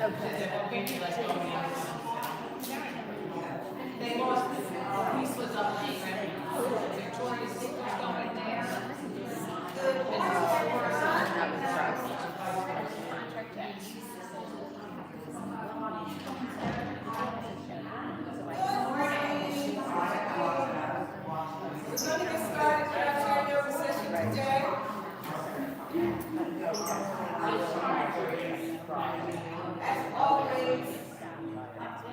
They lost the piece was up there. Victoria's Secret's going there. We're going to get started with our Chair Yoga session today. As always,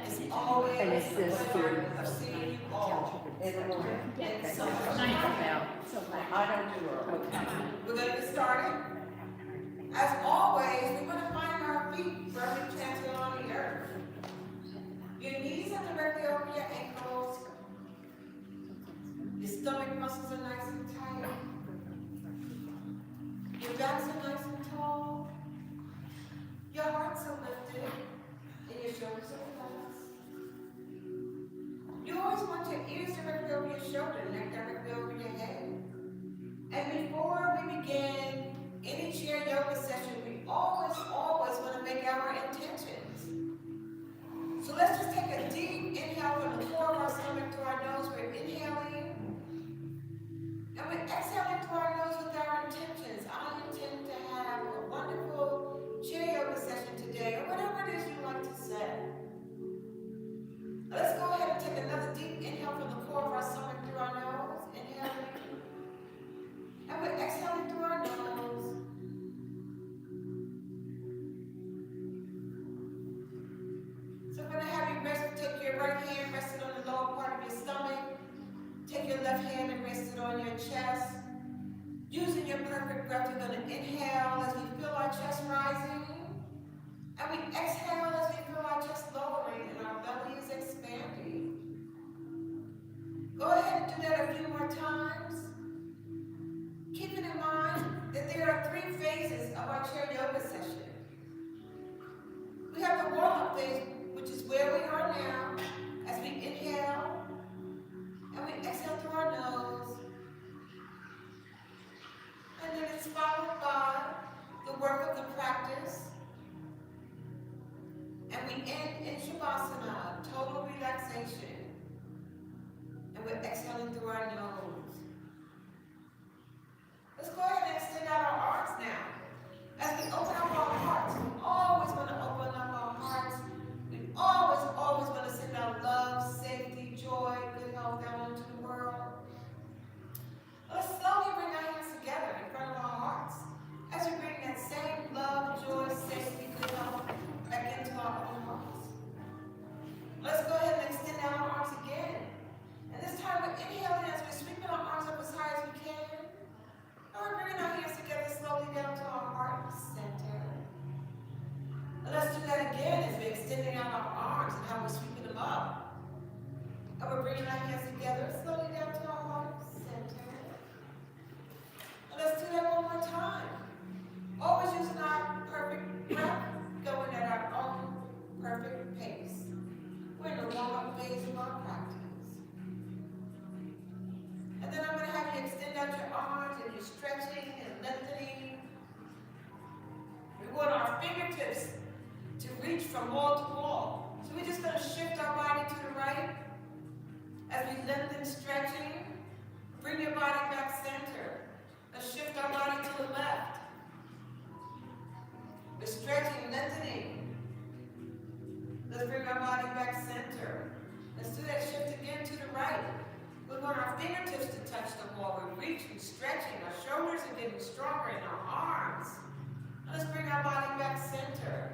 it's always a pleasure of seeing you all. So we're going to get started. As always, we're going to find our feet firmly planted on the earth. Your knees are directly over your ankles. Your stomach muscles are nice and tight. Your backs are nice and tall. Your hearts are lifted and your shoulders are relaxed. You always want your ears directly over your shoulder, neck directly over your head. And before we begin any chair yoga session, we always want to make our intentions. So let's just take a deep inhale from the core of our stomach to our nose. We're inhaling. And we're exhaling through our nose with our intentions. I intend to have a wonderful chair yoga session today, or whatever it is you like to say. Let's go ahead and take another deep inhale from the core of our stomach through our nose. Inhaling. And we're exhaling through our nose. So I'm going to have you take your right hand, rest it on the lower part of your stomach. Take your left hand and rest it on your chest. Using your perfect breath, you're going to inhale as we feel our chest rising. And we exhale as we feel our chest lowering and our belly is expanding. Go ahead and do that a few more times. Keeping in mind that there are 3 phases of our chair yoga session. We have the warm-up phase, which is where we are now, as we inhale. And we exhale through our nose. And then it's followed by the work of the practice. And we end in Shavasana, total relaxation. And we're exhaling through our nose. Let's go ahead and extend out our arms now. As we open up our hearts, we always want to open up our hearts. We always want to send out love, safety, joy, good health out into the world. Let's slowly bring our hands together in front of our hearts as we bring that same love, joy, safety, good health back into our own hearts. Let's go ahead and extend out our arms again. And this time we're inhaling as we're sweeping our arms up as high as we can. And we're bringing our hands together slowly down to our heart center. And let's do that again as we're extending out our arms and how we're sweeping them up. And we're bringing our hands together slowly down to our heart center. And let's do that one more time. Always using our perfect breath, going at our own perfect pace. We're in the warm-up phase of our practice. And then I'm going to have you extend out your arms and you're stretching and lengthening. We want our fingertips to reach from wall to wall. So we're just going to shift our body to the right as we lengthen, stretching. Bring your body back center. Let's shift our body to the left. We're stretching, lengthening. Let's bring our body back center. Let's do that shift again to the right. We want our fingertips to touch the wall. We're reaching, stretching. Our shoulders are getting stronger in our arms. Let's bring our body back center.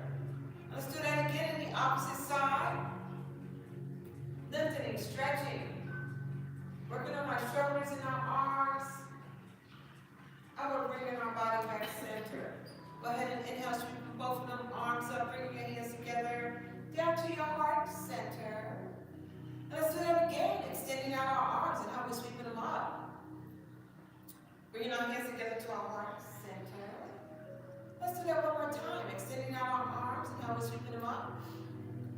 Let's do that again in the opposite side. Lengthening, stretching. Working on our shoulders and our arms. And we're bringing our body back center. Go ahead and inhale, sweeping both of them arms up, bringing your hands together, down to your heart center. And let's do that again, extending out our arms and how we're sweeping them up. Bringing our hands together to our heart center. Let's do that one more time, extending out our arms and how we're sweeping them up.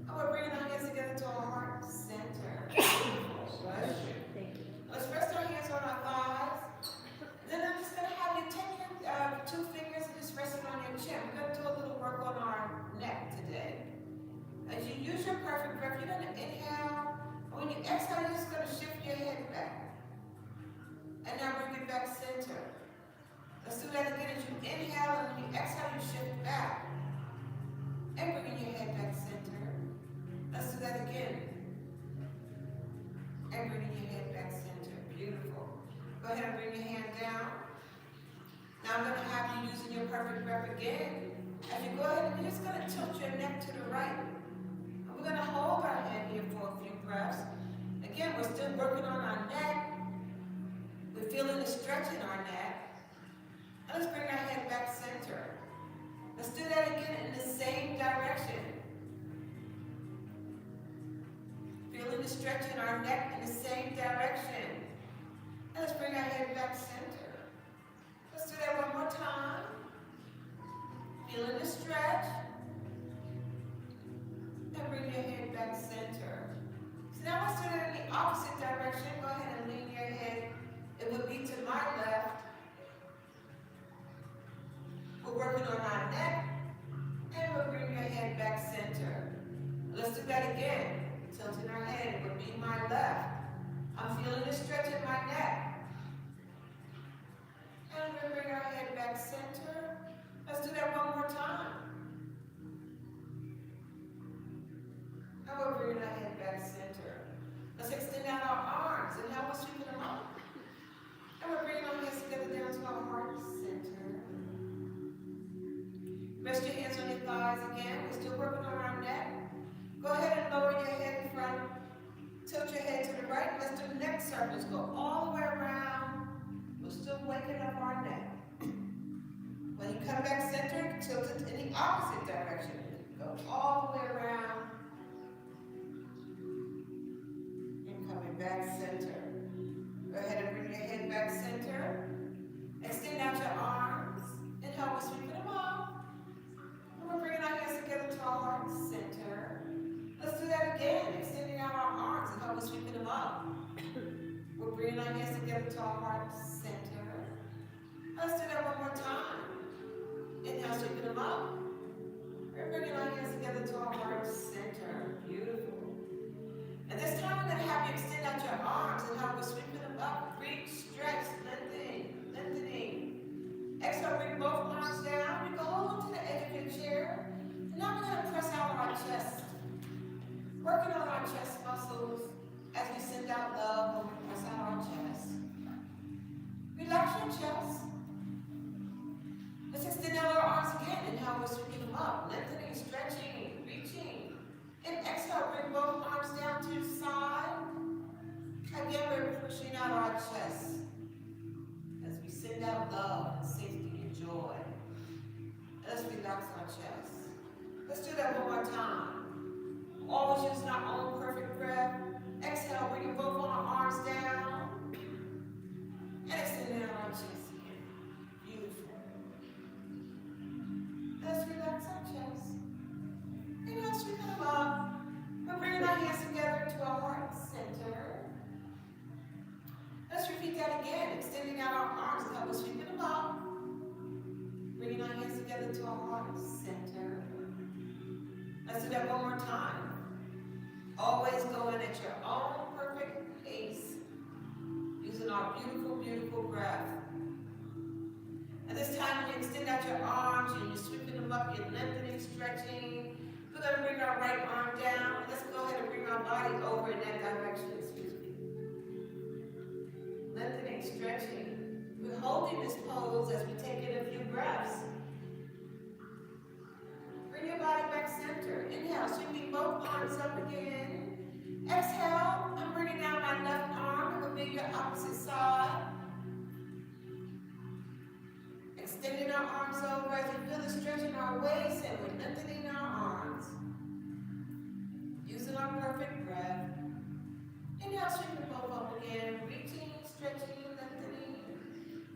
And we're bringing our hands together to our heart center. Let's rest our hands on our thighs. Then I'm just going to have you take your 2 fingers and just rest it on your chin. We're going to do a little work on our neck today. Let's do that again. As you inhale and when you exhale, you shift back. And bringing your head back center. Let's do that again. And bringing your head back center. Beautiful. Go ahead and bring your hand down. Now I'm going to have you using your perfect breath again. As you go ahead, you're just going to tilt your neck to the right. And we're going to hold our hand here for a few breaths. Again, we're still working on our neck. We're feeling the stretch in our neck. And let's bring our head back center. Let's do that again in the same direction. Feeling the stretch in our neck in the same direction. And let's bring our head back center. Let's do that one more time. Feeling the stretch. And bring your head back center. So now let's do that in the opposite direction. Go ahead and lean your head. It would be to my left. We're working on our neck. And we'll bring your head back center. Let's do that again. Tilting our head. It would be my left. I'm feeling the stretch in my neck. And we'll bring our head back center. Let's do that one more time. And we'll bring our head back center. Let's extend out our arms and help us sweep them up. And we're bringing our hands together down to our heart center. Rest your hands on your thighs again. We're still working on our neck. Go ahead and lower your head in front. Tilt your head to the right. Let's do neck circles. Go all the way around. We're still waking up our neck. When you come back center, tilt it in the opposite direction. Go all the way around. And coming back center. Go ahead and bring your head back center. Extend out your arms. And help us sweep them up. And we're bringing our hands together to our heart center. Let's do that again. Extending out our arms and help us sweep them up. We're bringing our hands together to our heart center. Let's do that one more time. Inhale, sweeping them up. We're bringing our hands together to our heart center. Beautiful. And this time we're going to have you extend out your arms and help us sweeping them up. Reach, stretch, lengthening. Exhale, bring both arms down. You can hold them to the edge of your chair. And now we're going to press out our chest. Working on our chest muscles as we send out love when we press out our chest. Relax your chest. Let's extend out our arms again. Inhale, we're sweeping them up. Lengthening, stretching, reaching. And exhale, bring both arms down to the side. Again, we're pushing out our chest as we send out love and safety and joy. Let's relax our chest. Let's do that one more time. Always using our own perfect breath. Exhale, bringing both of our arms down. And extending out our chest again. Beautiful. Let's relax our chest. And let's sweep them up. We're bringing our hands together to our heart center. Let's repeat that again. Extending out our arms and help us sweep them up. Bringing our hands together to our heart center. Let's do that one more time. Always going at your own perfect pace. Using our beautiful, beautiful breath. And this time when you extend out your arms and you're sweeping them up, you're lengthening, stretching. We're going to bring our right arm down. Let's go ahead and bring our body over in that direction. Excuse me. Lengthening, stretching. We're holding this pose as we take in a few breaths. Bring your body back center. Inhale, sweeping both arms up again. Exhale, I'm bringing down my left arm. It will be your opposite side. Extending our arms over as we feel the stretch in our waist and we're lengthening our arms. Using our perfect breath. Inhale, sweeping both up again. Reaching, stretching, lengthening.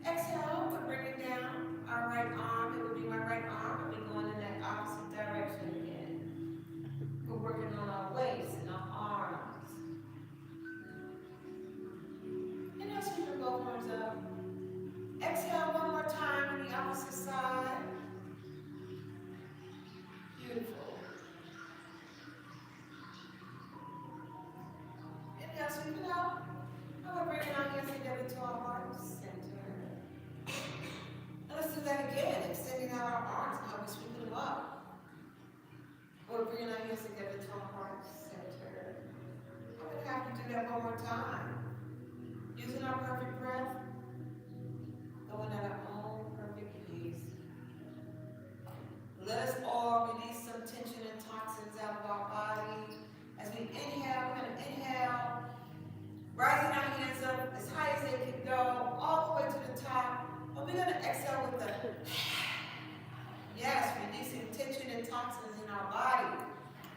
Exhale, we're bringing down our right arm. It will be my right arm. And we're going in that opposite direction again. We're working on our waist and our arms. Inhale, sweeping both arms up. Exhale one more time on the opposite side. Beautiful. we're bringing our hands together to our heart center. I'm going to have you do that one more time. Using our perfect breath, going at our own perfect pace. Let us all release some tension and toxins out of our body. As we inhale, we're going to inhale, rising our hands up as high as they can go, all the way to the top. And we're going to exhale with the yes, releasing tension and toxins in our body.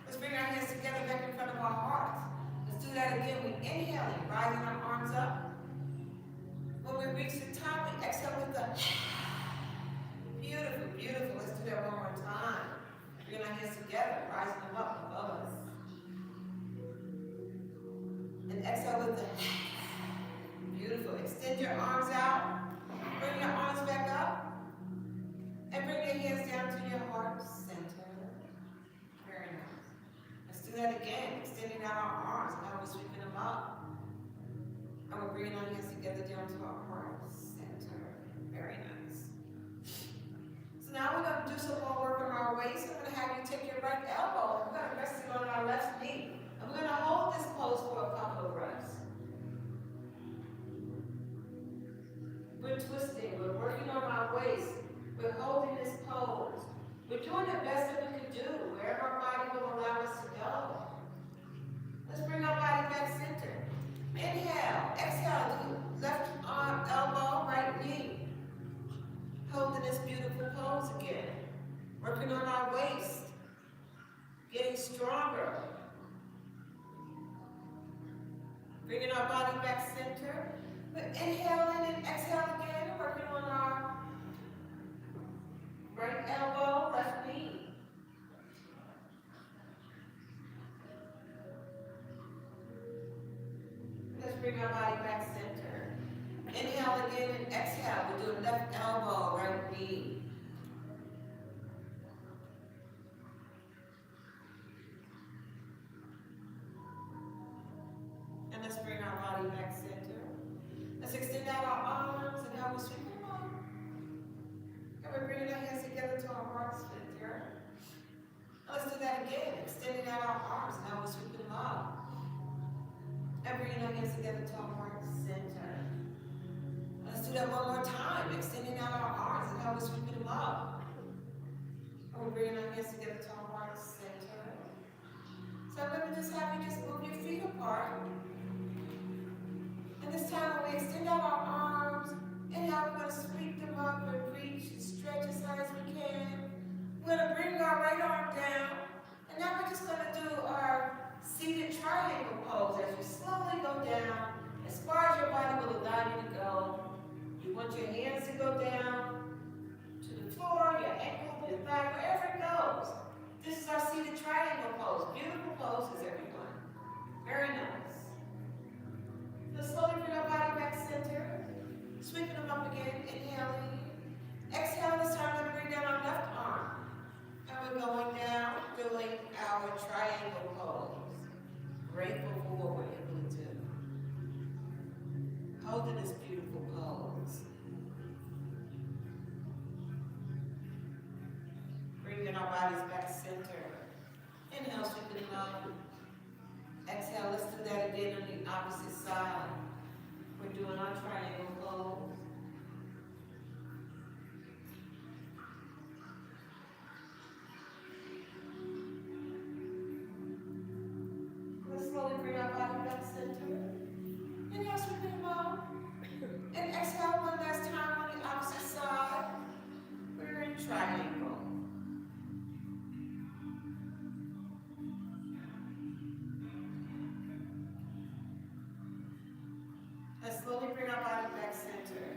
Let's bring our hands together back in front of our hearts. Let's do that again. We inhaling, rising our arms up. When we reach the top, we exhale with the beautiful, beautiful. Let's do that one more time. Bring our hands together, rising them up above us. And exhale with the beautiful. Extend your arms out. Bring your arms back up. And bring your hands down to your heart center. Very nice. Let's do that again. Extending out our arms. Now we're sweeping them up. And we're bringing our hands together down to our heart center. Very nice. So now we're going to do some more work on our waist. I'm going to have you take your right elbow. We're going to rest it on our left knee. And we're going to hold this pose for a couple of reps. We're twisting. We're working on our waist. We're holding this pose. We're doing the best that we can do, wherever our body will allow us to go. Let's bring our body back center. Inhale, exhale, do left arm, elbow, right knee. Holding this beautiful pose again. Working on our waist. Getting stronger. Bringing our body back center. We're inhaling and exhale again. Working on our right elbow, left knee. Let's bring our body back center. Inhale again and exhale. We're doing left elbow, right knee. And let's bring our body back center. Let's extend out our arms and how we sweep them up. And we're bringing our hands together to our heart center. Let's do that again. Extending out our arms and how we sweep them up. And bringing our hands together to our heart center. Let's do that one more time. Extending out our arms and how we're sweeping them up. And we're bringing our hands together to our heart center. So I'm going to just have you just move your feet apart. And this time when we extend out our arms, and now we're going to sweep them up and reach and stretch as high as we can. We're going to bring our right arm down. And now we're just going to do our seated triangle pose as you slowly go down as far as your body will allow you to go. You want your hands to go down to the floor, your ankle, your thigh, wherever it goes. This is our seated triangle pose. Beautiful poses, everyone. Very nice. So slowly bring our body back center. Sweeping them up again, inhaling. Exhale, this time we're going to bring down our left arm. And we're going down, doing our triangle pose. Grateful for what we're able to do. Holding this beautiful pose. Bringing our bodies back center. Inhale, sweeping them up. Exhale, let's do that again on the opposite side. We're doing our triangle pose. Slowly bring our body back center. Inhale, sweeping them up. And exhale one last time on the opposite side. We're in triangle. And slowly bring our body back center.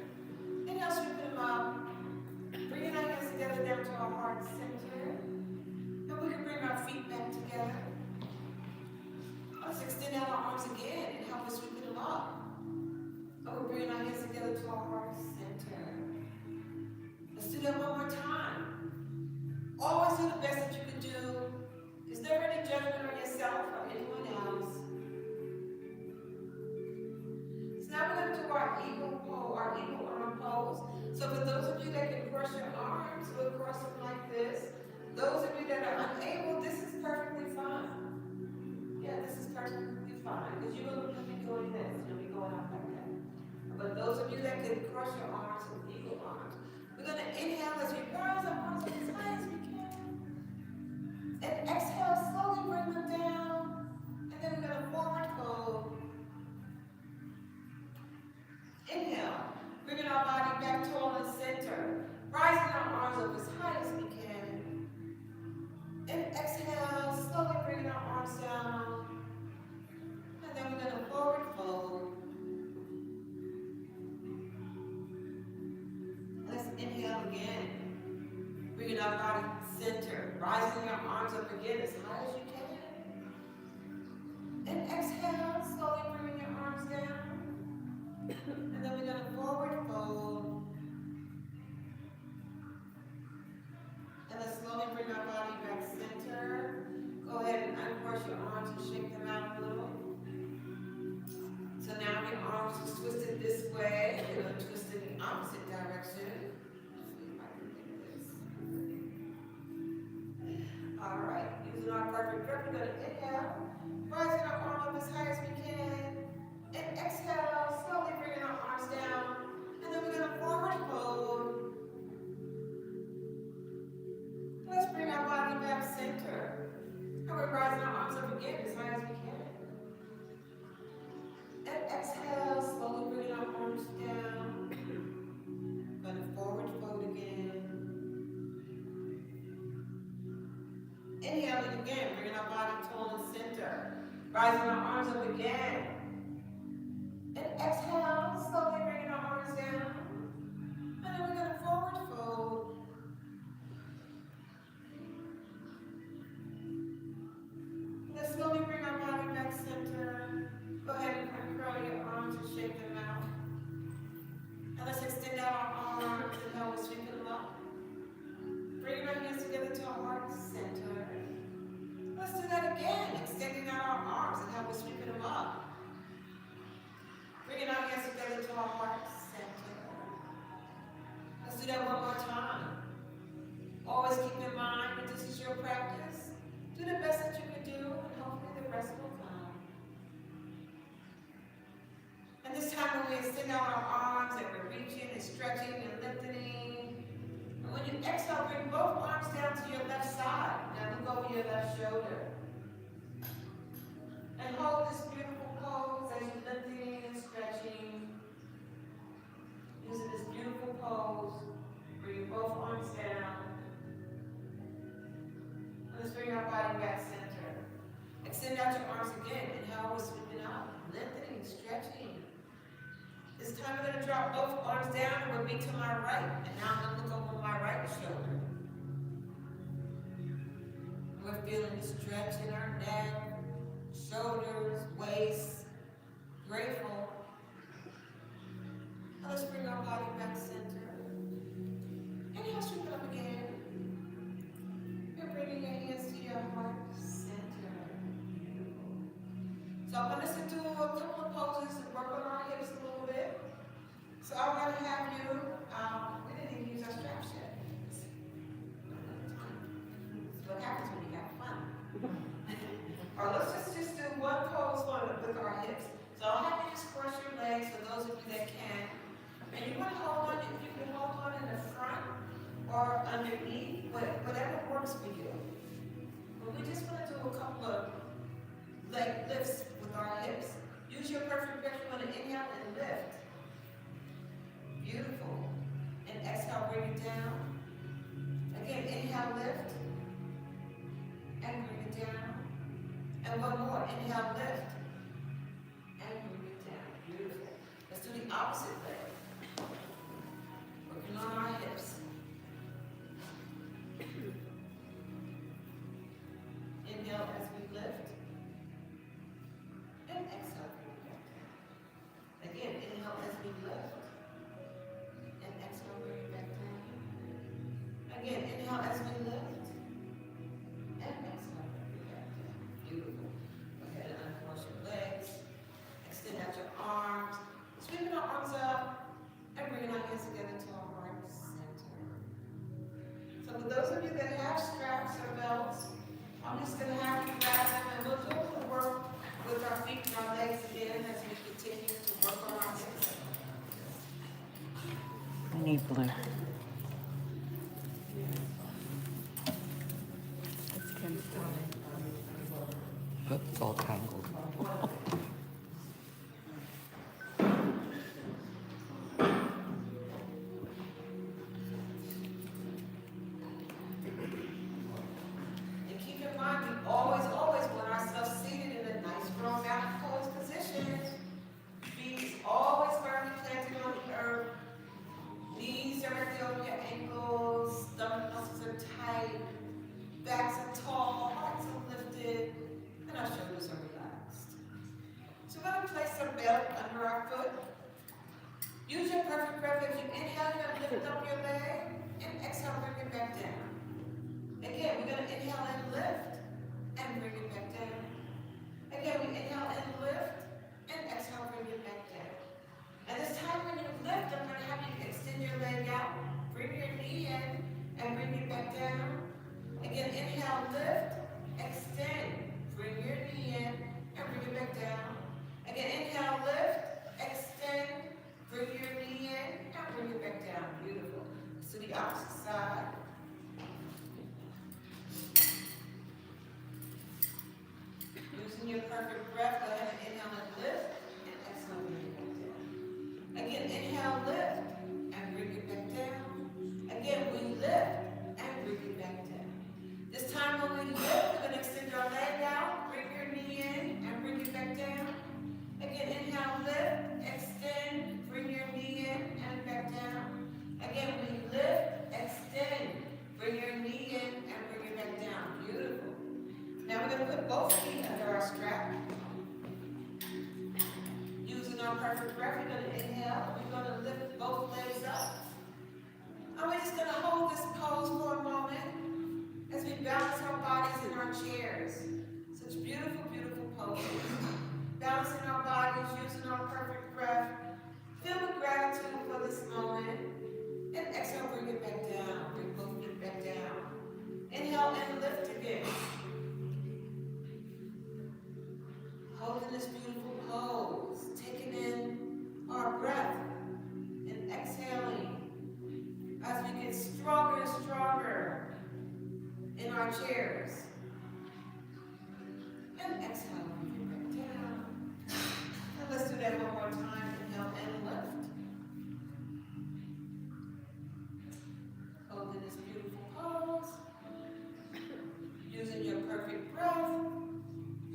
center. We're going to inhale, rising our arm up as high as we can. And exhale, slowly bringing our arms down. And then we're going to forward fold. Let's bring our body back center. And we're rising our arms up again as high as we can. And exhale, slowly bringing our arms down. Going to forward fold again. Inhaling again, bringing our body tall and center. Rising our arms up again. And exhale, slowly bringing our arms down. And then we're going to forward fold. Let's slowly bring our body back center. Go ahead and uncurl your arms and shake them out. And let's extend out our arms and how we sweep them up. Bringing our hands together to our heart center. Let's do that again, extending out our arms and how we're sweeping them up. Bringing our hands together to our heart center. Let's do that one more time. Always keep in mind that this is your practice. Do the best that you can do, and hopefully the rest will come. And this time when we extend out our arms and we're reaching and stretching and lifting. And when you exhale, bring both arms down to your left side. Now look over your left shoulder. And hold this beautiful pose as you're lifting and stretching. Using this beautiful pose. Bring both arms down. Let's bring our body back center. Extend out your arms again. Inhale, we're sweeping up. Lifting, stretching. This time we're going to drop both arms down and we'll be to my right. And now I'm going to look over my right shoulder. We're feeling the stretch in our neck, shoulders, waist. Grateful. Now let's bring our body back center. Inhale, sweep it up again. You're bringing your hands to your heart center. So I want us to do a couple of poses and work on our hips a little bit. So I'm going to have you, we didn't even use our straps yet. That's what happens when you have fun. Or let's just do one pose with our hips. So I'll have you just cross your legs for those of you that can. And you want to hold on, you can hold on in the front or underneath, whatever works for you. But we just want to do a couple of leg lifts with our hips. Use your perfect breath. You want to inhale and lift. Beautiful. And exhale, bring it down. Again, inhale, lift. And bring it down. And one more. Inhale, lift. And bring it down. Beautiful. Let's do the opposite leg. Working on our hips. Inhale as we lift. And exhale, bring it back down. Again, inhale as we lift. And exhale, bring it back down. Again, inhale as we lift. And exhale, bring it back down. Beautiful. Go ahead and uncross your legs. Extend out your arms. Sweeping our arms up. And bringing our hands together to our heart center. So for those of you that have straps or belts, I'm just going to have you grab them and we'll do a little work with our feet and our legs again as we continue to work on our hips. I need blue. Oops, it's all tangled. And keep in mind, we always want ourselves seated in a nice, strong, mountain pose position. Feet always firmly planted on the earth. Knees directly over your ankles. Stomach muscles are tight. Backs are tall. Hearts are lifted. And our shoulders are relaxed. So we're going to place our belt under our foot. Use your perfect breath. As you inhale, you're going to lift up your leg. And exhale, bring it back down. Again, we're going to inhale and lift. And bring it back down. Again, we inhale and lift. And exhale, bring it back down. And this time when you lift, I'm going to have you extend your leg out. Bring your knee in. And bring it back down. Again, inhale, lift. Extend. Using your perfect breath, go ahead and inhale and lift, and exhale, bring it back down. Again, inhale, lift, and bring it back down. Again, we lift, and bring it back down. This time when we lift, we're going to extend our leg out, bring your knee in, and bring it back down. Again, inhale, lift, extend, bring your knee in, and back down. Again, we lift, extend, bring your knee in, and bring it back down. Beautiful. Now we're going to put both feet under our strap. Using our perfect breath, we're going to inhale. We're going to lift both legs up. And we're just going to hold this pose for a moment as we balance our bodies in our chairs. Such beautiful, beautiful poses. Balancing our bodies, using our perfect breath. Filled with gratitude for this moment. And exhale, bring it back down. Bring both feet back down. Inhale and lift again. Holding this beautiful pose. Taking in our breath. And exhaling. As we get stronger and stronger in our chairs. And exhale, bring it back down. And let's do that one more time. Inhale and lift. Holding this beautiful pose. Using your perfect breath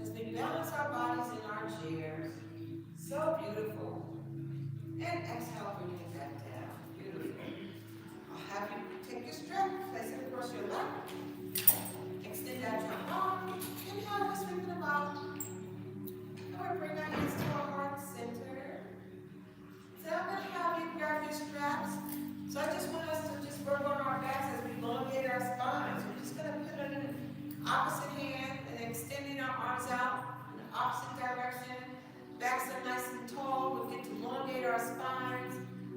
as we balance our bodies in our chairs. So beautiful. And exhale, bring it back down. Beautiful. I'll have you take your strap, place it across your lap. Extend out your arm. Inhale, we're sweeping them out. And we're bringing our hands to our heart center. So I'm going to have you grab your straps. So I just want us to just work on our backs as we elongate our spines. We're just going to put it in the opposite hand and extending our arms out in the opposite direction. Backs are nice and tall. We get to elongate our spines.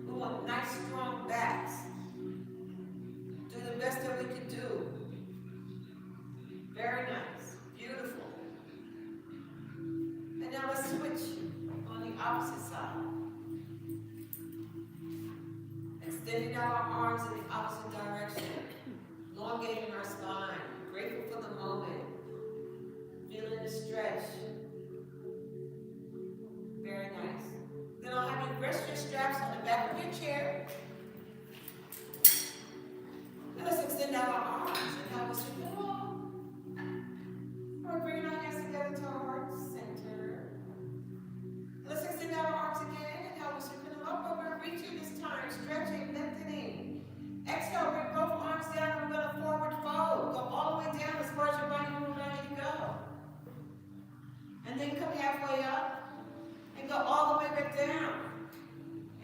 We want nice, strong backs. Do the best that we can do. Very nice. Beautiful. And now let's switch on the opposite side. Extending out our arms in the opposite direction. Elongating our spine. Grateful for the moment. Feeling the stretch. Very nice. Then I'll have you rest your straps on the back of your chair. And let's extend out our arms and have us sweep along. We're bringing our hands together to our heart center. Let's extend out our arms again and have us sweep them up. But we're reaching this time, stretching, lengthening. Exhale, bring both arms down and we're going to forward fold. Go all the way down as far as your body will let you go. And then come halfway up and go all the way back down.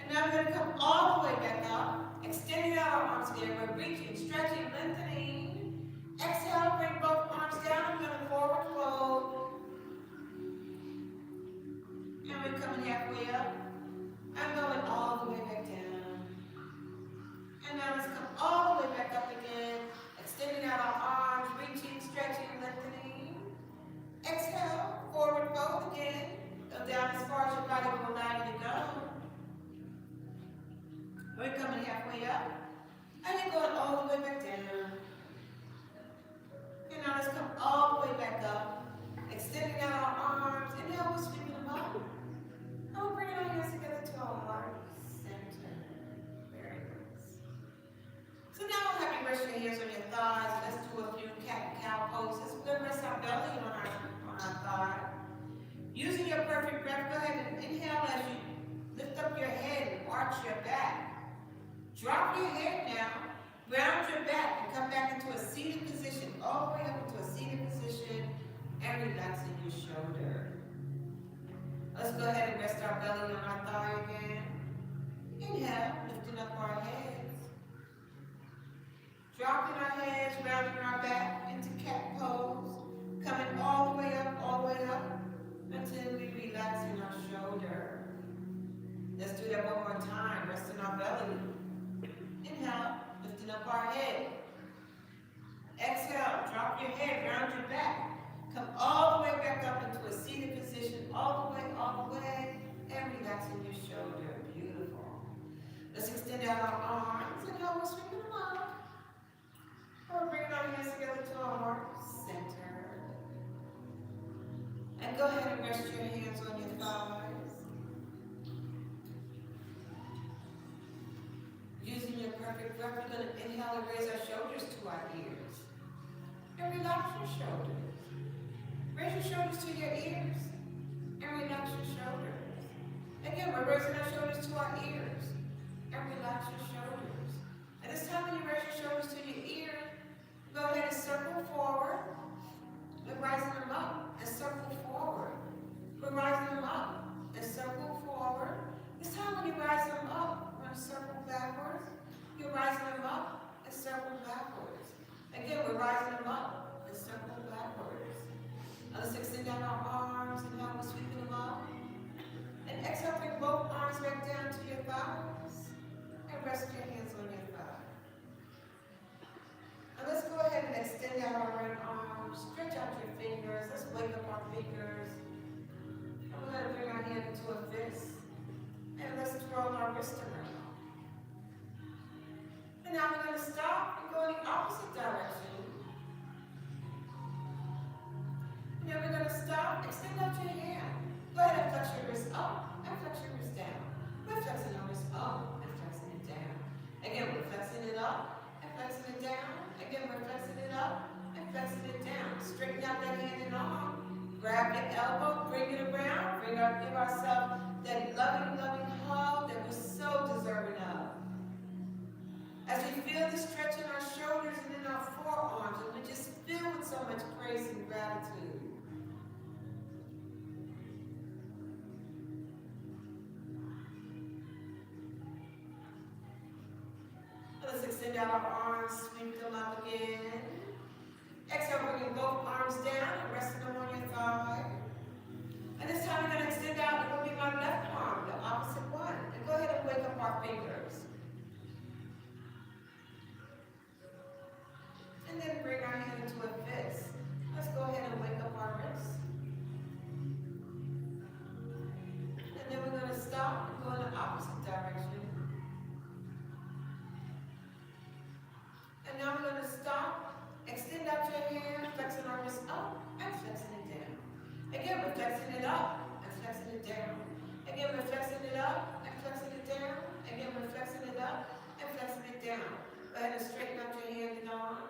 And now we're going to come all the way back up, extending out our arms again. We're reaching, stretching, lengthening. Exhale, bring both arms down. We're going to forward fold. And we're coming halfway up. And going all the way back down. And now let's come all the way back up again, extending out our arms, reaching, stretching, lengthening. Exhale, forward fold again. Go down as far as your body will allow you to go. We're coming halfway up. And then going all the way back down. And now let's come all the way back up. Extending out our arms. And now we're sweeping them up. And we're bringing our hands together to our heart center. Very nice. So now we'll have you rest your hands on your thighs. Let's do a few cat and cow poses. We're going to rest our belly on our thigh. Using your perfect breath, go ahead and inhale as you lift up your head and arch your back. Drop your head now, round your back, and come back into a seated position, all the way up into a seated position, and relaxing your shoulder. Let's go ahead and rest our belly on our thigh again. Inhale, lifting up our heads. Dropping our heads, rounding our back into cat pose. Coming all the way up, until we relax in our shoulder. Let's do that one more time, resting our belly. Inhale, lifting up our head. Exhale, drop your head, round your back. Come all the way back up into a seated position, all the way, and relaxing your shoulder. Beautiful. Let's extend out our arms, and now we're sweeping them up. We're bringing our hands together to And go ahead and rest your hands on your thighs. Using your perfect breath, we're going to inhale and raise our shoulders to our ears. And relax your shoulders. Raise your shoulders to your ears. And relax your shoulders. Again, we're raising our shoulders to our ears. And relax your shoulders. And this time when you raise your shoulders to your ear, go ahead and circle forward. We're rising them up and circle forward. We're rising them up and circle forward. This time when you rise them up, we're going to circle backwards. You're rising them up and circle backwards. Again, we're rising them up and circle backwards. Now let's extend out our arms and now we're sweeping them up. And exhale, bring both arms back down to your thighs. And rest your hands on your thighs. Now let's go ahead and extend out our right arm. Stretch out your fingers. Let's wake up our fingers. And we're going to bring our hand into a fist. And let's twirl our wrist around. And now we're going to stop and go in the opposite direction. And then we're going to stop, extend out your hand. Go ahead and flex your wrist up and flex your wrist down. We're flexing our wrist up and flexing it down. Again, we're flexing it up and flexing it down. Again, we're flexing it up and flexing it down. Straighten out that hand and arm. Grab your elbow, bring it around. Give ourselves that loving, loving hug that we're so deserving of. As we feel the stretch in our shoulders and in our forearms, and we just feel with so much grace and gratitude. Let's extend out our arms, sweep them up again. Exhale, bringing both arms down and resting them on your thigh. And this time we're going to extend out, it will be my left arm, the opposite one. And go ahead and wake up our fingers. And then bring our hand into a fist. Let's go ahead and wake up our wrist. And then we're going to stop and go in the opposite direction. And now we're going to stop, extend out your hand, flexing our wrist up and flexing it down. Again, we're flexing it up and flexing it down. Again, we're flexing it up and flexing it down. Again, we're flexing it up and flexing it down. Go ahead and straighten out your hand and arm.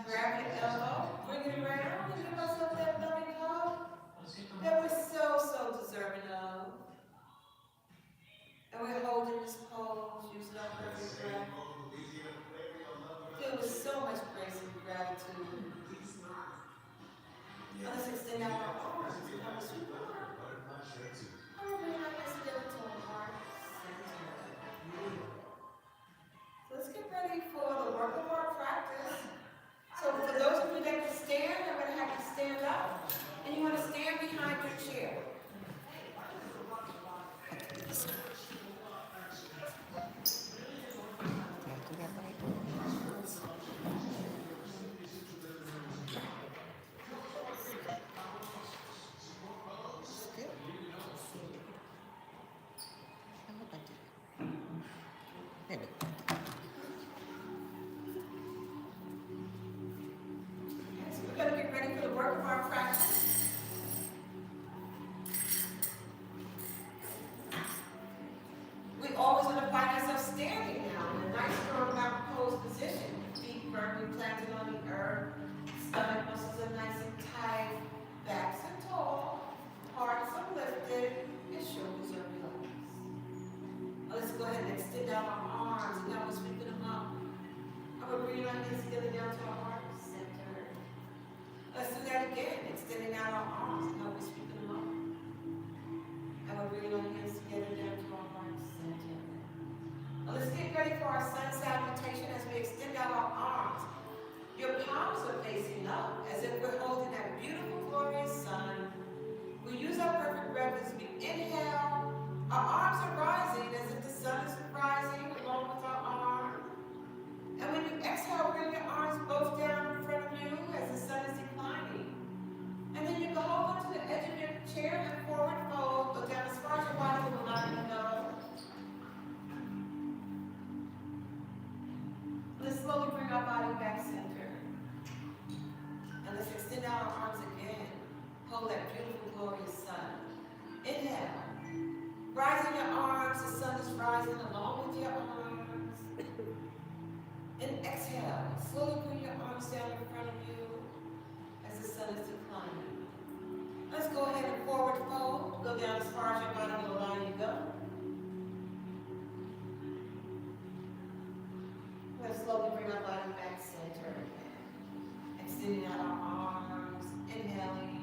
Grab your elbow, bring it around, and give ourselves that loving hug that we're so, so deserving of. And we're holding this pose, using our perfect breath. Filled with so much grace and gratitude. Now let's extend out our arms. Now we're sweep our arms. And we're bringing our hands together to our heart center. So let's get ready for the work of our practice. So for those of you that can stand, I'm going to have you stand up. And you want to stand behind your chair. We're going to get ready for the work of our practice. We always want to find ourselves standing now in a nice strong mountain pose position. Feet firmly planted on the earth. Stomach muscles are nice and tight. Backs are tall. Hearts are lifted. And shoulders are relaxed. Now let's go ahead and extend out our arms. And now we're sweeping them up. And we're bringing our hands together down to our heart center. Let's do that again. Extending out our arms. And now we're sweeping them up. And we're bringing our hands together down to our heart center. Now let's get ready for our sun salutation as we extend out our arms. Your palms are facing up as if we're holding that beautiful, glorious sun. We use our perfect breath as we inhale. Our arms are rising as if the sun is rising along with our arms. And when you exhale, bring your arms both down in front of you as the sun is declining. And then you go over to the edge of your chair and forward fold. Go down as far as your body will allow you to go. Let's slowly bring our body back center. And let's extend out our arms again. Hold that beautiful glorious sun. Inhale. Rising your arms, the sun is rising along with your arms. And exhale. Slowly bring your arms down in front of you as the sun is declining. Let's go ahead and forward fold. Go down as far as your body will allow you to go. We're going to slowly bring our body back center again. Extending out our arms. Inhaling.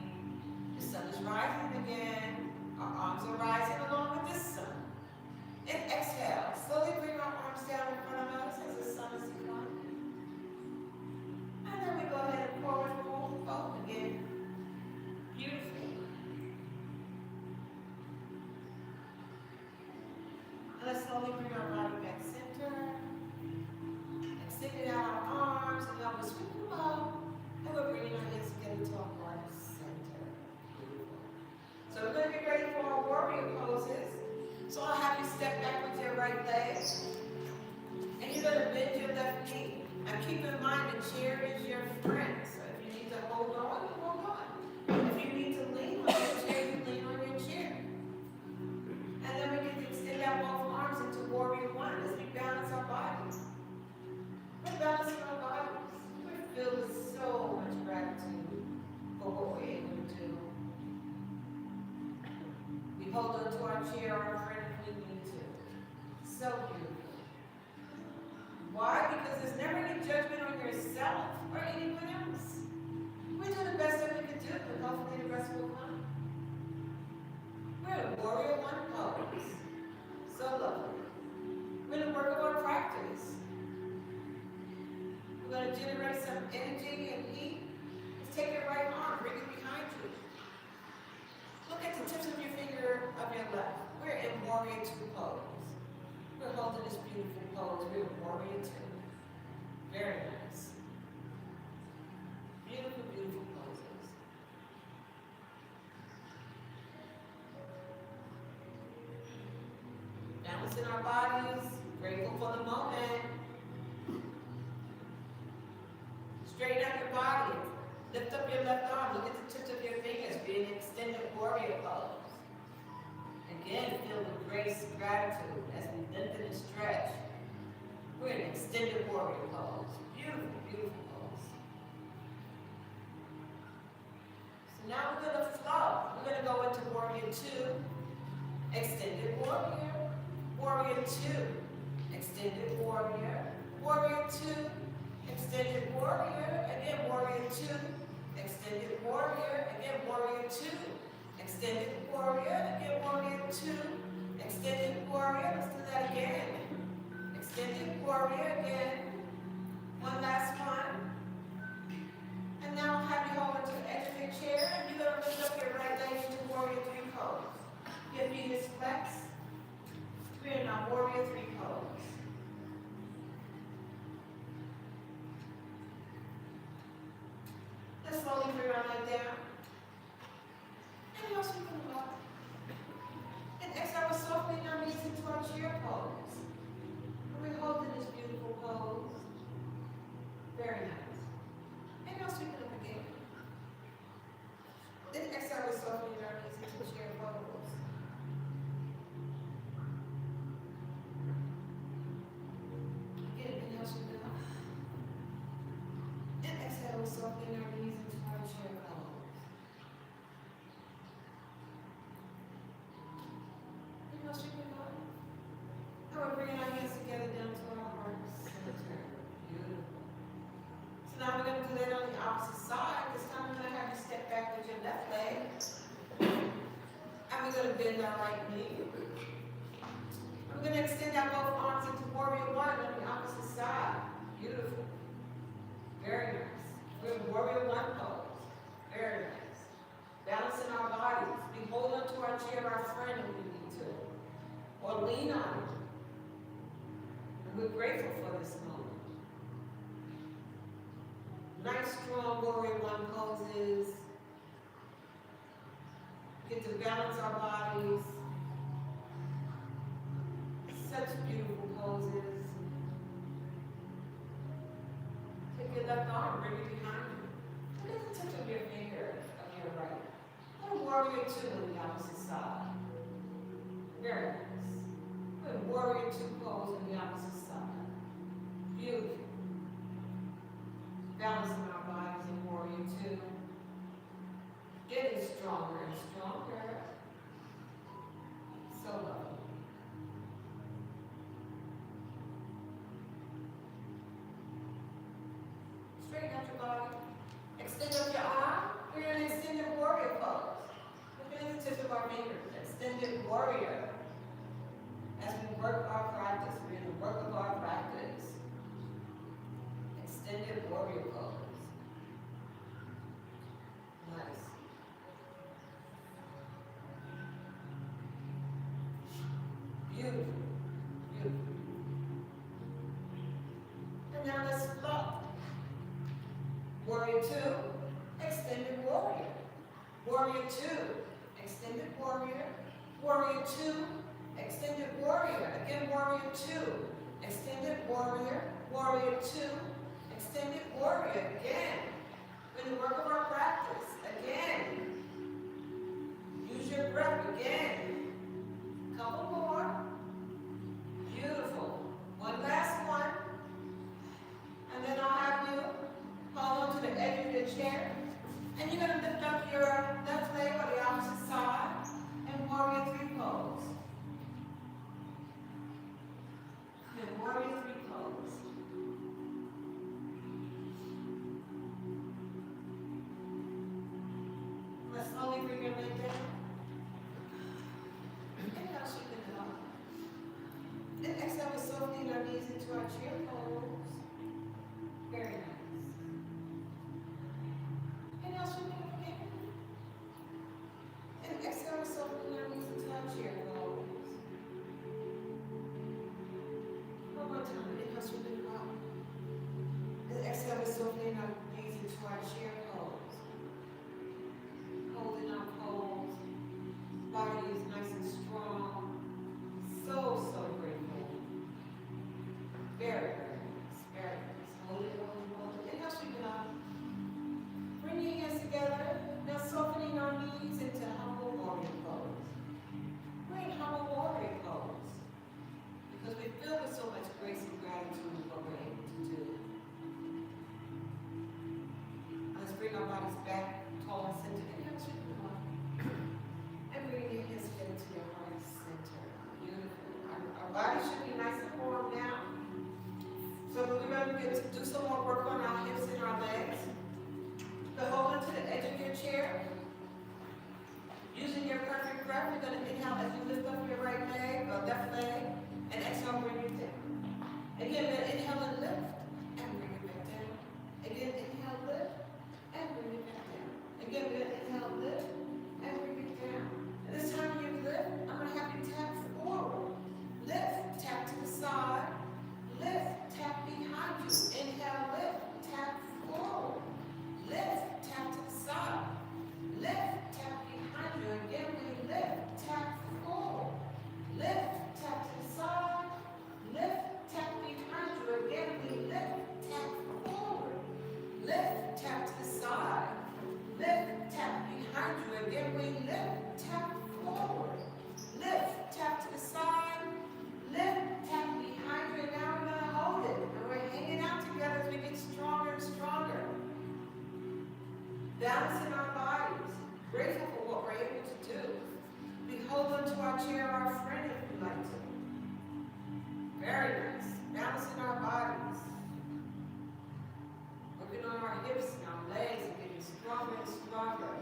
The sun is rising again. Our arms are rising along with the sun. And exhale. Slowly bring our arms down in front of us as the sun is declining. And then we go ahead and forward fold again. Beautiful. And let's slowly bring our body back center. Extending out our arms and now we're sweeping low. And we're bringing our hands together to our heart center. So we're going to get ready for our warrior poses. So I'll have you step back with your right leg. And you're going to bend your left knee. And keep in mind the chair is your friend. So if you need to hold on, you hold on. If you need to lean on your chair, you lean on your chair. And then we can extend out both arms into warrior one as we balance our bodies. We're balancing our bodies. We're filled with so much gratitude for what we're able to do. We hold on to our chair, our friend, if we need to. So beautiful. Why? Because there's never any judgment on yourself or anyone else. We do the best that we can do, and hopefully the rest will come. We're in a warrior one pose. So lovely. We're in the work of our practice. We're going to generate some energy and heat. Let's take your right arm, bring it behind you. Look at the tips of your finger of your left. We're in warrior two pose. We're holding this beautiful pose. We're in warrior two. Very nice. Beautiful, beautiful poses. Balancing our bodies. Grateful for the moment. Straighten out your body. Lift up your left arm. Look at the tips of your fingers. Be an extended warrior pose. Again, feel the grace and gratitude as we lengthen and stretch. We're in an extended warrior pose. Beautiful, beautiful pose. So now we're going to flow. We're going to go into warrior two. Extended warrior. Warrior two. Extended warrior. Warrior two. Extended warrior. Again, warrior two. Extended warrior. Again, warrior two. Extended warrior, again, warrior two. Extended warrior, let's do that again. Extended warrior again. One last one. And now I'll have you hold onto the edge of your chair, and you're going to lift up your right leg into warrior three pose. Your feet is flexed. We're in our warrior three pose. Let's slowly bring our leg down. And sweep them up. And exhale, we're softening our knees into our chair pose. And we're holding this beautiful pose. Very nice. And now sweep it up again. Then exhale, we're softening our knees into chair pose. Again, inhale, sweep it up. And exhale, we're softening our knees into our chair pose. Now we're bringing our hands together down to our heart center. Beautiful. So now we're going to do that on the opposite side. This time we're going to have you step back with your left leg. And we're going to bend our right knee. And we're going to extend our both arms into warrior one on the opposite side. Beautiful. Very nice. We're in warrior one pose. Very nice. Balancing our bodies. We hold on to our chair, our friend, if we need to. Or lean on it. And we're grateful for this moment. Nice, strong warrior one poses. Get to balance our bodies. Such beautiful poses. Take your left arm, bring it behind you. Look at the tip of your finger of your right. Little warrior warrior two on the opposite side. Very nice. Good warrior two pose on the opposite side. Beautiful. Balancing our bodies in warrior two. Getting stronger and stronger. So lovely. Straighten out your body. Extend up your arm. We're in an extended warrior pose. Look at the tips of our fingers. Extended warrior. As we work our practice, we're in the work of our practice. Extended warrior pose. Nice. Beautiful. Beautiful. And now let's flow. Warrior two, extended warrior. Warrior two, extended warrior. Warrior two, extended warrior. Again, warrior two, extended warrior. Warrior two, extended warrior. Again, in the work of our practice. Again, use your breath. Again, couple more. Beautiful. One last one. And then I'll have you hold on to the edge of your chair. And you're going to lift up your left leg on the opposite side and warrior three pose. And warrior three pose. Let's slowly bring your leg down. Inhale, sweep it up. And exhale, we softly our knees into our chair pose. Very nice. Inhale, sweep it up again. And exhale, we softly our knees into our chair pose. One more time. Inhale, sweep it up. And exhale, we softly our knees into our chair pose. Holding our pose. Body is nice and strong. So grateful. Very nice. Very nice. Hold it, hold it, hold it. Inhale, sweep it up. Bring your hands together. Now softening our knees into humble warrior pose. We're in humble warrior pose. Because we feel with so much grace and gratitude for what we're able to do. Let's bring our bodies back, tall and centered. Inhale, sweep it up. And bring your hands together to your heart center. Beautiful. Our body should be nice and warm now. So we're going to get to do some more work on our hips and our legs. So hold on to the edge of your chair. Using your perfect breath, we're going to inhale as you lift up your right leg or left leg, and exhale, bring it down. Again, we're going to inhale and lift, and bring it back down. Again, inhale, lift, and bring it back down. Again, we're going to inhale, lift, and bring it down. And this time when you lift, I'm going to have you tap forward. Lift, tap to the side. Lift, tap behind you. Inhale, lift, tap forward. Lift, tap to the side. Lift, tap behind you. Again, we lift, tap forward. Lift, tap to the side. Lift, tap behind you. Again, we lift, tap forward. Lift, tap to the side. Lift, tap behind you. Again, we lift, tap forward. Lift, tap to the side. Lift, tap behind you. And now we're going to hold it. And we're hanging out together as we get stronger and stronger. Balancing our bodies. Grateful for what we're able to do. We hold on to our chair, our friend, if we like to. Very nice. Balancing our bodies. Working on our hips and our legs and getting stronger and stronger.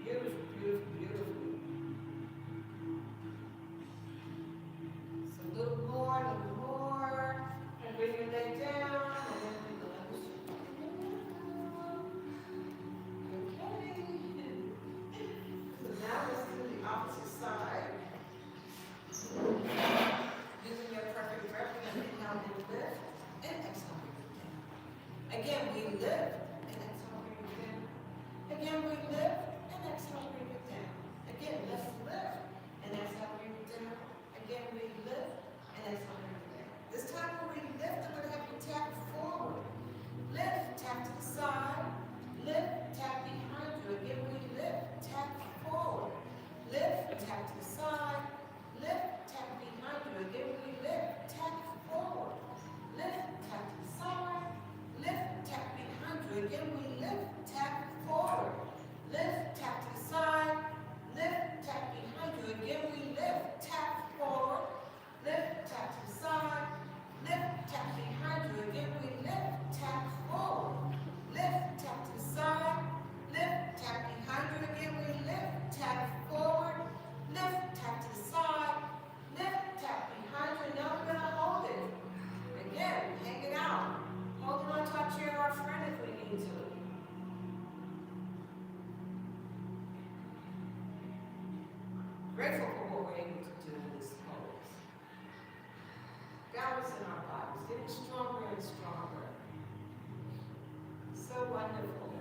Beautiful, beautiful, beautiful. Grateful for what we're able to do in this pose. Balance in our bodies, getting stronger and stronger. So wonderful.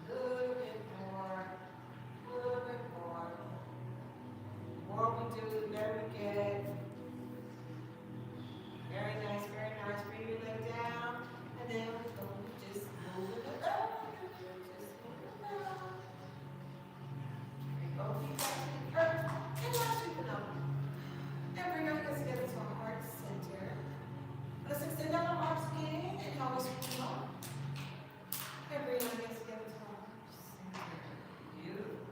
A little bit more, a little bit more. The more we do, the better we get. Very nice, very nice. Bring your leg down, and then we're going to just move it up. Just move it up. Bring both feet back to the earth, and now sweep it up. And bring our hands together to our heart center. Let's extend out our arms again, and how we sweep them up. And bring our hands together to our heart center. Beautiful.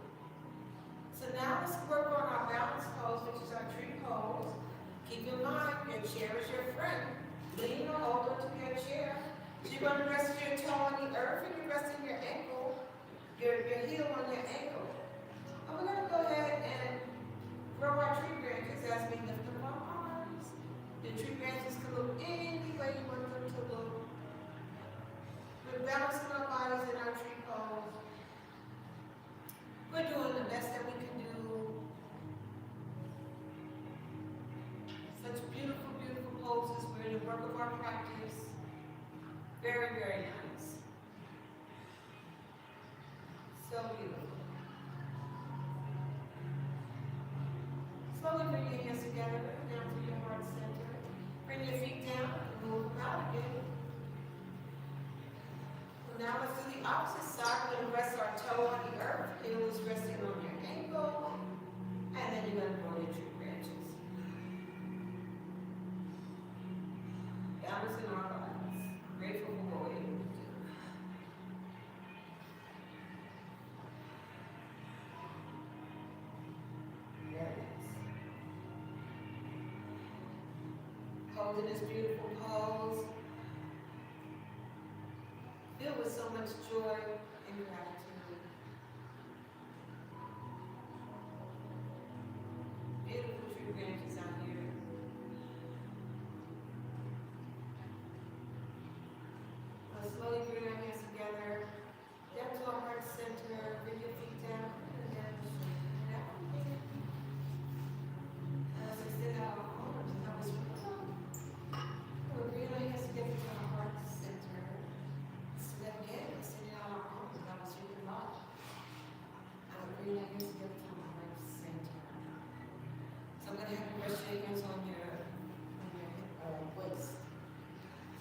So now let's work on our balance pose, which is our tree pose. Keep in mind, your chair is your friend. Lean or hold onto your chair. So you're going to rest your toe on the earth, and you're resting your ankle, your heel on your ankle. And we're going to go ahead and grow our tree branches as we lift up our arms. The tree branches can look any way you want them to look. We're balancing our bodies in our tree pose. We're doing the best that we can do. Such beautiful, beautiful poses. We're in the work of our practice. Very, very nice. So beautiful. Slowly bring your hands together, down to your heart center. Bring your feet down and move them out again. So now let's do the opposite side. We're going to rest our toe on the earth. Heel is resting on your ankle. And then you're going to grow your tree branches. Balance in our bodies. Grateful for what we're able to do. Very nice. Holding this beautiful pose. Filled with so much joy and gratitude. Beautiful tree branches out here. Let's slowly bring our hands together, down to our heart center, bring your feet down, and then down. Let's extend out our arms and help us move up. We'll bring our hands together to our heart center. So then again, extend out our arms and help us move up. And we'll bring our hands together to our heart center. So I'm going to have you rest your hands on your waist.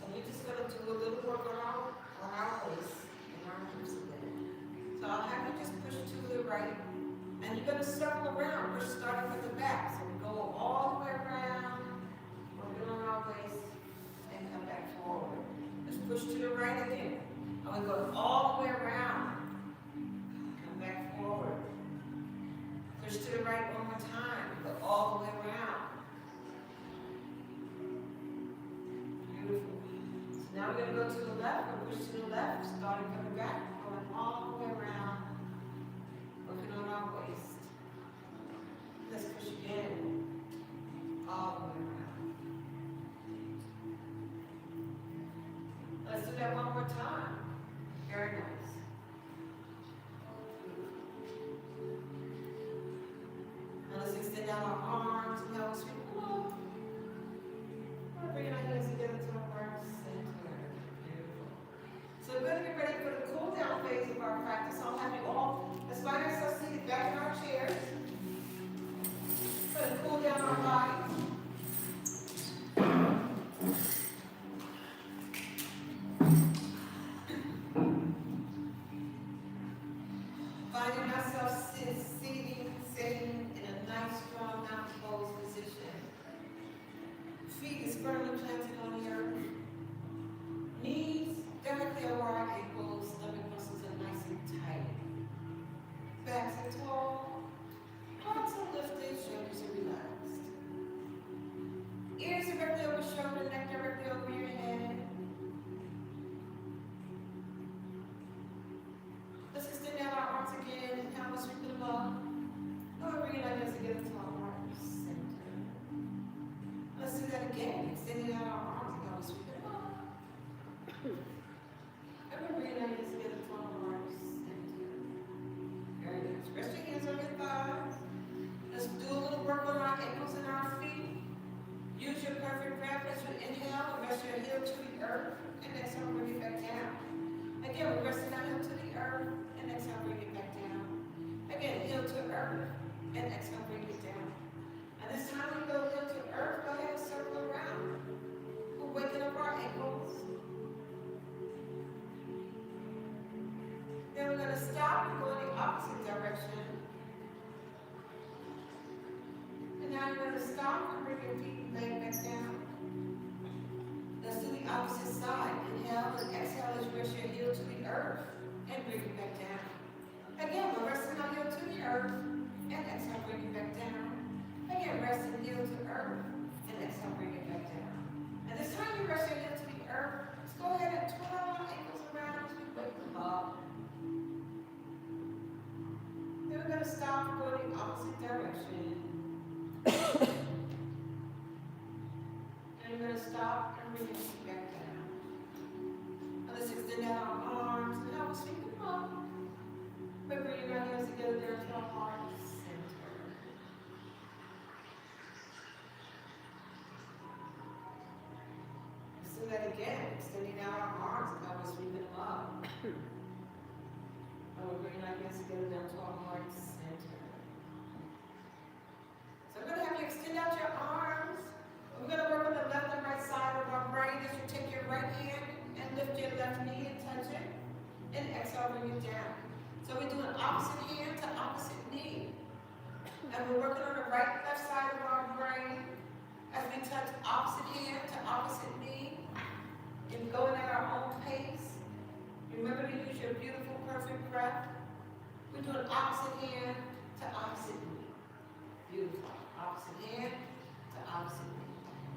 So we're just going to do a little work on our waist and our hips again. So I'll have you just push to the right, and you're going to circle around. We're starting from the back, so we go all the way around, working on our waist, and come back forward. Let's push to the right again, and we go all the way around, come back forward. Push to the right one more time, go all the way around. Beautiful. So now we're going to go to the left, we'll push to the left, starting from the back, going all the way around, working on our waist. Let's push again, all the way around. Let's do that one more time. Very nice. Now let's extend out our arms and help us sweep them up. We're bringing our hands together to our heart center. Beautiful. So we're going to get ready for the cool down phase of our practice. I'll have you all, let's find ourselves seated back in our chairs. We're going to cool down our bodies. earth, and exhale, bring it back down. Again, we're resting our heel to the earth, and exhale, bring it back down. Again, heel to earth, and exhale, bring it down. And this time we go heel to earth, go ahead and circle around. We're waking up our ankles. Then we're going to stop and go in the opposite direction. And now you're going to stop and bring your feet and leg back down. Let's do the opposite side. Inhale and exhale as you rest your heel to the earth and bring it back down. Again, we're resting our heel to the earth and exhale, bring it back down. Again, resting heel to earth and exhale, bring it back down. And this time you rest your heel to the earth, let's go ahead and twirl our ankles around as we wake them up. Then we're going to stop and go in the opposite direction. And we're going to stop and bring your feet back down. Now let's extend out our arms and now we'll sweep them up. We're bringing our hands together there to our heart center. Let's do that again, extending out our arms and now we're sweeping them up. And we're bringing our hands together down to our heart center. So I'm going to have you extend out your arms. We're going to work on the left and right side of our brain as you take your right hand and lift your left knee and touch it. And exhale, bring it down. So we do an opposite hand to opposite knee. And we're working on the right and left side of our brain as we touch opposite hand to opposite knee. And going at our own pace. Remember to use your beautiful, perfect breath. We do an opposite hand to opposite knee. Beautiful. Opposite hand to opposite knee.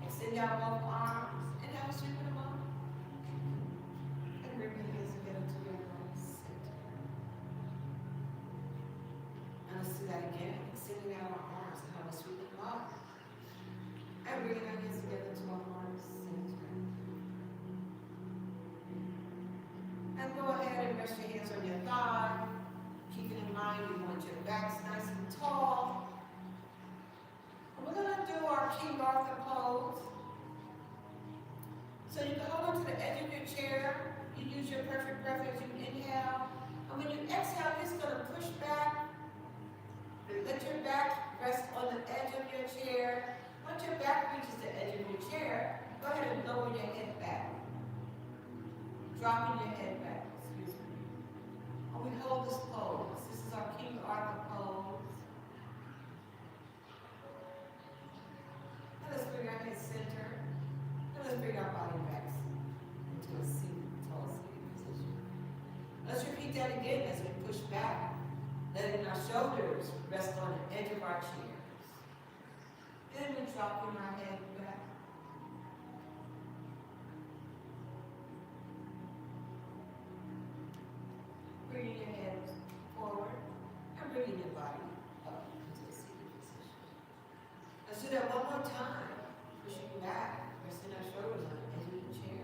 Extend out both arms and now sweep them up. And bring your hands together to your heart center. And let's do that again. Extending out our arms and now we'll sweep them up. And bringing our hands together to our heart center. And go ahead and rest your hands on your thigh. Keeping in mind you want your backs nice and tall. We're going to do our King Arthur pose. So you can hold on to the edge of your chair. You use your perfect breath as you inhale. And when you exhale, you're just going to push back. Let your back rest on the edge of your chair. Once your back reaches the edge of your chair, go ahead and lower your head back. Dropping your head back, excuse me. And we hold this pose. This is our King Arthur pose. Let's bring our head center, and let's bring our body back into a seated, tall seated position. Let's repeat that again as we push back, letting our shoulders rest on the edge of our chairs. Then we're dropping our head back. Bringing your head forward, and bringing your body up into a seated position. Let's do that one more time. Pushing back, resting our shoulders on the edge of the chair.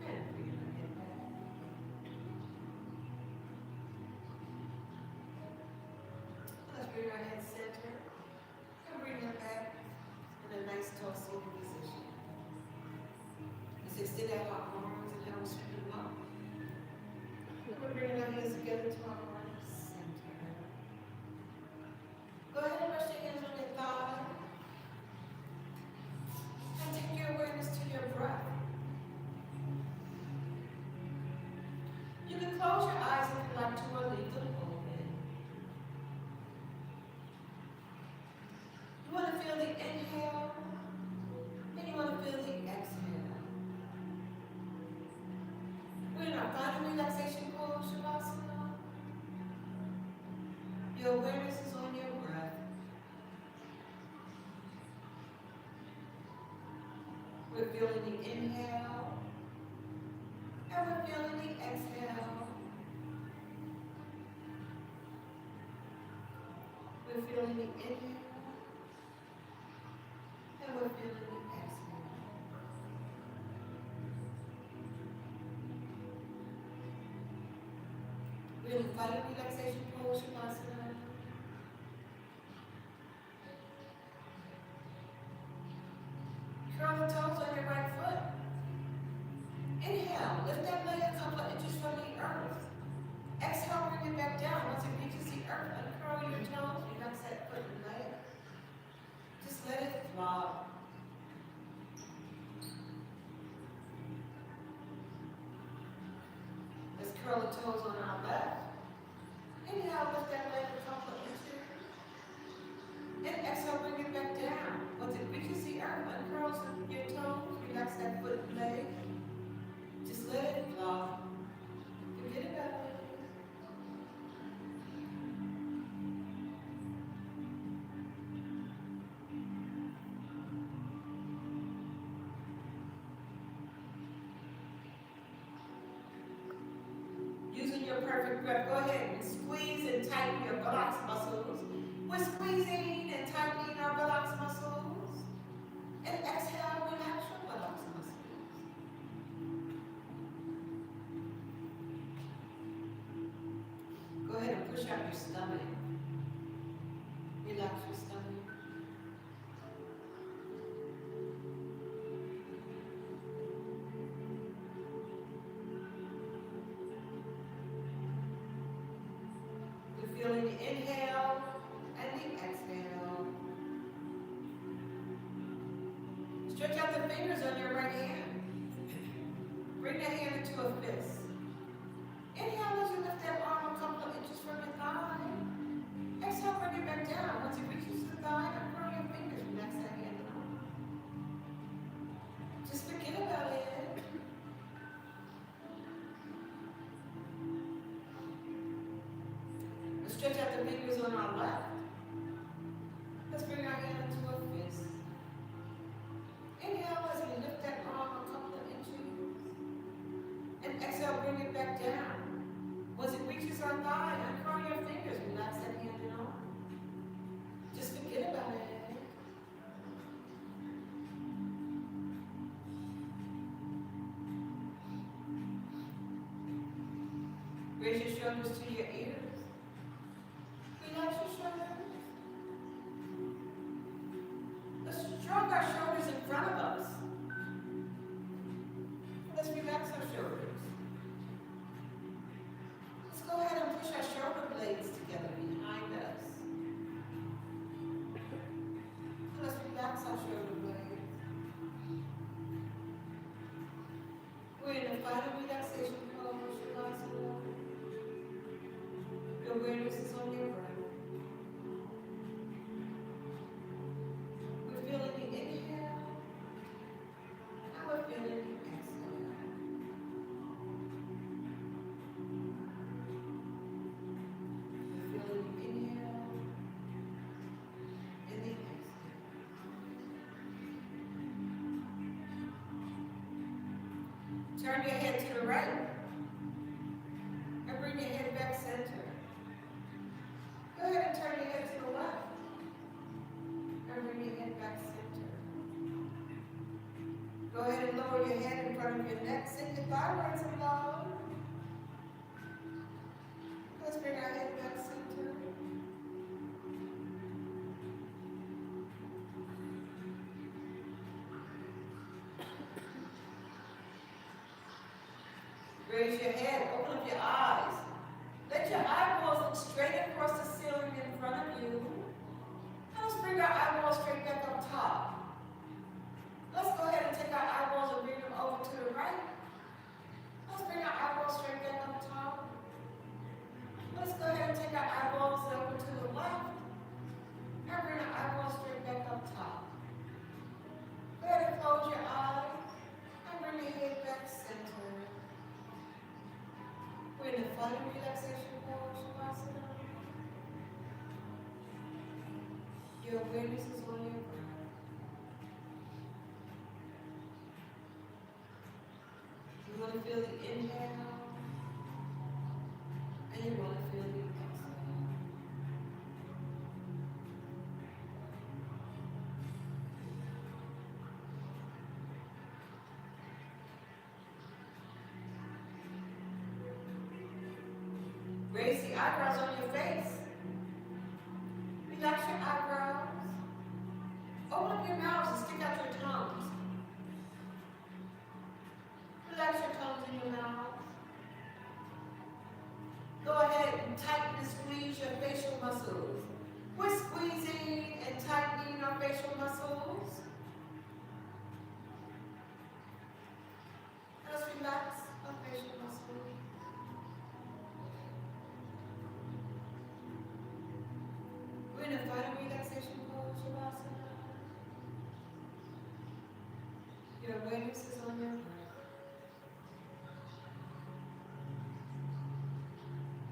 And bringing our head back. Let's bring our head center. And bring it back in a nice tall seated position. Let's extend out our arms and now we'll sweep them up. We're bringing our hands together to our heart center. Go ahead and rest your hands on your thigh. And take your awareness to your breath. You can close your eyes if you like to or leave them open. You want to feel the inhale, and you want to feel the exhale. We're in our final relaxation pose, Shavasana. Your awareness is on your breath. We're feeling the inhale, and we're feeling the exhale. We're feeling the inhale, and we're feeling the exhale. We're in the final relaxation pose, Shavasana. Curl the toes on your right foot. curl the toes on our left. Inhale, lift that leg a couple of inches. And exhale, bring it back down. Once it reaches the earth, uncurl your toes, relax that foot and leg. Just let it flow. Forget about it. Using your perfect breath, go ahead and squeeze and tighten your buttocks muscles. We're squeezing and tightening our buttocks muscles. And exhale, relax your buttocks muscles. Go ahead and push out your stomach. Relax your stomach. We're feeling the inhale and the exhale. Stretch out the fingers on your right hand. Bring the hand into a fist. Inhale as you lift that arm a couple of inches from your thigh. Exhale, bring it back down. Once it reaches the thigh, uncurl your fingers. Relax that hand and arm. Just forget about it. Let's stretch out the fingers on our left. Let's bring our hand into a fist. Inhale as we lift that arm a couple of inches. And exhale, bring it back down. Once it reaches our thigh, uncurl your fingers. Relax that hand and arm. Just forget about it. Raise your shoulders to your ears. Relax your shoulders. Let's shrug our shoulders in front of us. Let's relax our shoulders. Let's go ahead and push our shoulder blades together behind us. Let's relax our shoulder blades. We're in the final relaxation pose, Shavasana. Your awareness is on your breath. We're feeling the inhale, and we're feeling the exhale. We're feeling the inhale and the exhale. Turn your head to the right and bring your head back center. Go ahead and turn your head to the left and bring your head back center. Go ahead and lower your head in front of your neck. Send your thyroids along. Let's bring our head back center. Raise your head, open up your eyes. Let your eyeballs look straight across the ceiling in front of you. Now let's bring our eyeballs straight back up top. Let's go ahead and take our eyeballs and bring them over to the right. Let's bring our eyeballs straight back up top. Let's go ahead and take our eyeballs over to the left. And bring our eyeballs straight back up top. Go ahead and close your eyes and bring your head back center. We're in the final relaxation pose, Shavasana. Your awareness is on your breath. You want to feel the inhale, and you want to feel the exhale. Raise the eyebrows on your face. Relax your eyebrows. Open up your mouths and stick out your tongues. Relax your tongues in your mouth. Go ahead and tighten and squeeze your facial muscles. We're squeezing and tightening our facial muscles. Let's relax our facial muscles. awareness is on you.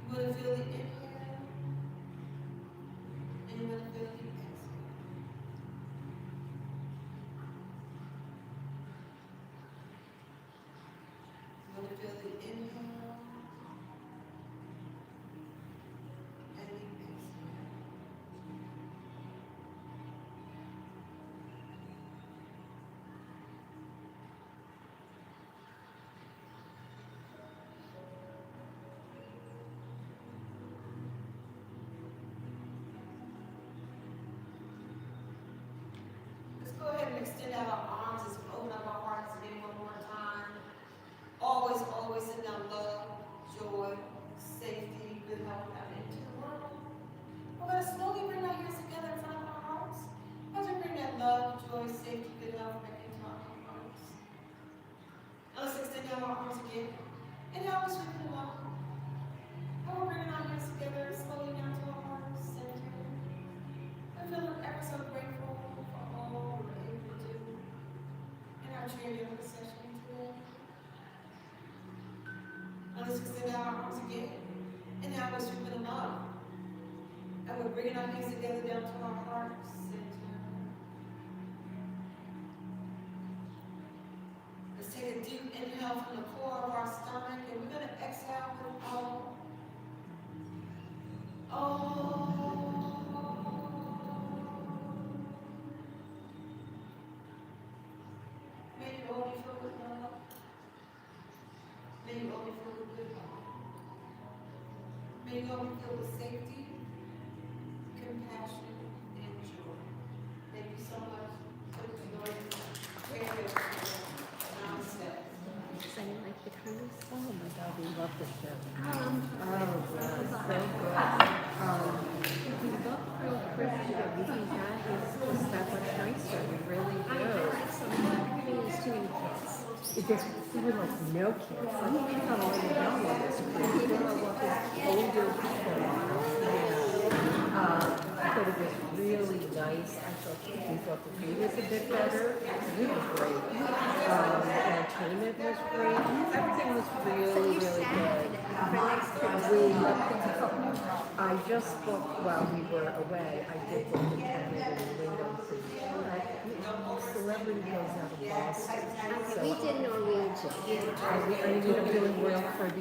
You want to feel the inhale, and you want to feel the exhale. You want to feel the inhale and the exhale. Let's go ahead and extend out our arms as we open up our hearts again one more time. Always, always send down love, joy, safety, good health out into the world. We're going to slowly bring our hands together in front of our hearts. As we bring that love, joy, safety, good health back into our hearts. Now let's extend out our arms again. Inhale, we're sweeping them up. And we're bringing our hands together slowly down to our hearts, center. I feel ever so grateful for all we're able to do in our Chair Yoga session today. Now let's extend out our arms again. And now we're sweeping them up. And we're bringing our hands together down to our heart center. Let's take a deep inhale from the core of our stomach. And we're going to exhale with all. May you all be filled with love. May you all be filled with good health. May you all be filled with safety, compassion, and joy. Thank you so much for joining us. Namaste. So you like the kind of Oh my God, we love this show. we look real Christian. We think that is just that much nicer. We really do. Everything is too many kids. It just, we were like no kids. I mean, we thought all the young ones were older people. But it was really nice. We thought the food was a bit better. The food was great. The entertainment was great. Everything was really, really good. We loved the film. I just booked while we were away. I did book in Canada and Wyndham. Celebrity goes out of Boston. We did Norwegian. We ended up doing Royal Caribbean.